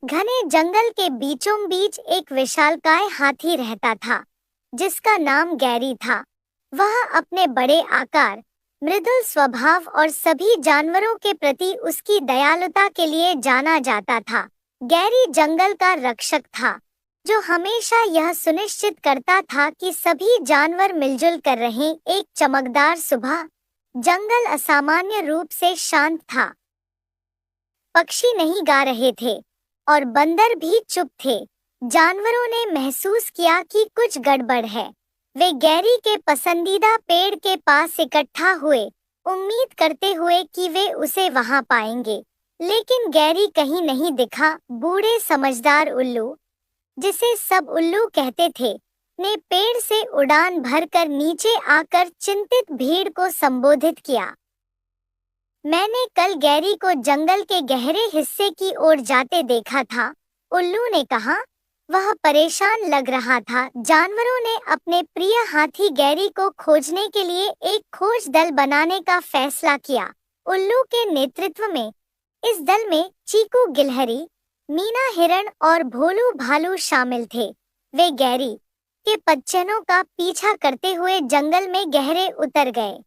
घने जंगल के बीचों बीच एक विशालकाय हाथी रहता था, जिसका नाम गैरी था। वह अपने बड़े आकार, मृदुल स्वभाव और सभी जानवरों के प्रति उसकी दयालुता के लिए जाना जाता था। गैरी जंगल का रक्षक था, जो हमेशा यह सुनिश्चित करता था कि सभी जानवर मिलजुल कर रहें। एक चमकदार सुबह, जंगल असामान्य रूप से शांत था। पक्षी नहीं गा रहे थे और बंदर भी चुप थे। जानवरों ने महसूस किया कि कुछ गड़बड़ है। वे गैरी के पसंदीदा पेड़ के पास इकट्ठा हुए, उम्मीद करते हुए कि वे उसे वहां पाएंगे। लेकिन गैरी कहीं नहीं दिखा। बूढ़े समझदार उल्लू, जिसे सब उल्लू कहते थे, ने पेड़ से उड़ान भरकर नीचे आकर चिंतित भीड़ को संबोधित किया। मैंने कल गैरी को जंगल के गहरे हिस्से की ओर जाते देखा था, उल्लू ने कहा। वह परेशान लग रहा था। जानवरों ने अपने प्रिय हाथी गैरी को खोजने के लिए एक खोज दल बनाने का फैसला किया। उल्लू के नेतृत्व में इस दल में चीकू गिलहरी, मीना हिरण और भोलू भालू शामिल थे। वे गैरी के पदचिह्नों का पीछा करते हुए जंगल में गहरे उतर गए।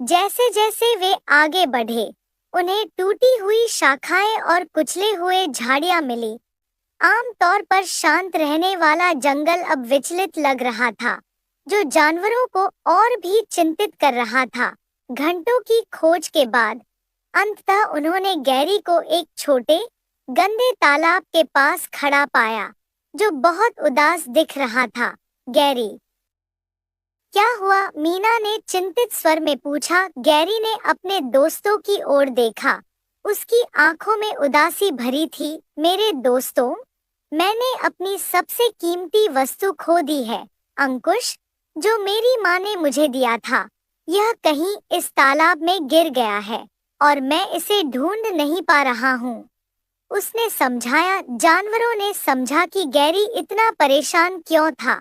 जैसे जैसे वे आगे बढ़े, उन्हें टूटी हुई शाखाएं और कुचले हुए झाड़ियां मिली। आम तौर पर शांत रहने वाला जंगल अब विचलित लग रहा था, जो जानवरों को और भी चिंतित कर रहा था। घंटों की खोज के बाद अंततः उन्होंने गैरी को एक छोटे, गंदे तालाब के पास खड़ा पाया, जो बहुत उदास दिख रहा था। गैरी, क्या हुआ? मीना ने चिंतित स्वर में पूछा। गैरी ने अपने दोस्तों की ओर देखा। उसकी आंखों में उदासी भरी थी। मेरे दोस्तों, मैंने अपनी सबसे कीमती वस्तु खो दी है, अंकुश, जो मेरी माँ ने मुझे दिया था। यह कहीं इस तालाब में गिर गया है और मैं इसे ढूंढ नहीं पा रहा हूँ, उसने समझाया। जानवरों ने समझा कि गैरी इतना परेशान क्यों था।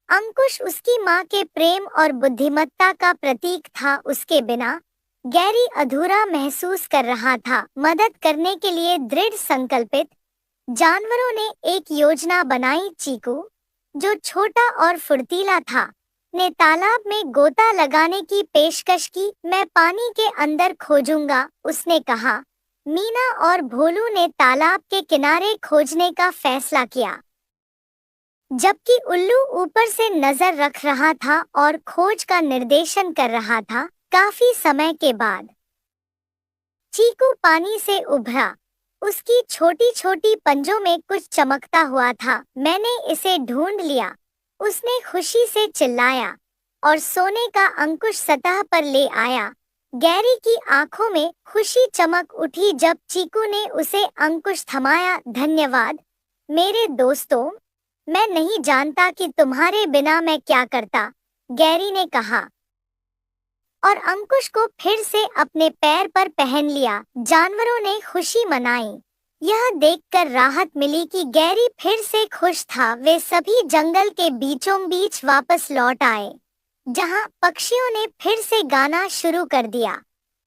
अंकुश उसकी माँ के प्रेम और बुद्धिमत्ता का प्रतीक था। उसके बिना गैरी अधूरा महसूस कर रहा था। मदद करने के लिए दृढ़ संकल्पित, जानवरों ने एक योजना बनाई। चीकू, जो छोटा और फुर्तीला था, ने तालाब में गोता लगाने की पेशकश की। मैं पानी के अंदर खोजूंगा, उसने कहा। मीना और भोलू ने तालाब के किनारे खोजने का फैसला किया, जबकि उल्लू ऊपर से नजर रख रहा था और खोज का निर्देशन कर रहा था। काफी समय के बाद चीकू पानी से उभरा। उसकी छोटी छोटी पंजों में कुछ चमकता हुआ था। मैंने इसे ढूंढ लिया, उसने खुशी से चिल्लाया और सोने का अंकुश सतह पर ले आया। गैरी की आंखों में खुशी चमक उठी जब चीकू ने उसे अंकुश थमाया। धन्यवाद मेरे दोस्तों, मैं नहीं जानता कि तुम्हारे बिना मैं क्या करता, गैरी ने कहा, और अंकुश को फिर से अपने पैर पर पहन लिया। जानवरों ने खुशी मनाई। यह देखकर राहत मिली कि गैरी फिर से खुश था। वे सभी जंगल के बीचों बीच वापस लौट आए, जहां पक्षियों ने फिर से गाना शुरू कर दिया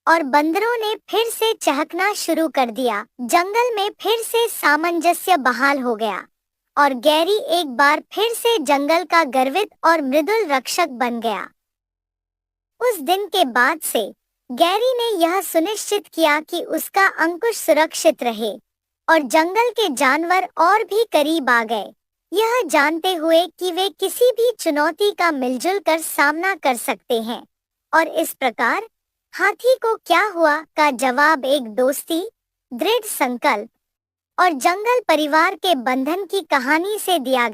और बंदरों ने फिर से चहकना शुरू कर दिया। जंगल में फिर से सामंजस्य बहाल हो गया और गैरी एक बार फिर से जंगल का गर्वित और मृदुल रक्षक बन गया। उस दिन के बाद से गैरी ने यह सुनिश्चित किया कि उसका अंकुश सुरक्षित रहे और जंगल के जानवर और भी करीब आ गए, यह जानते हुए कि वे किसी भी चुनौती का मिलजुल कर सामना कर सकते हैं। और इस प्रकार हाथी को क्या हुआ का जवाब एक दोस्ती, दृढ़ संकल्प और जंगल परिवार के बंधन की कहानी से दिया गया।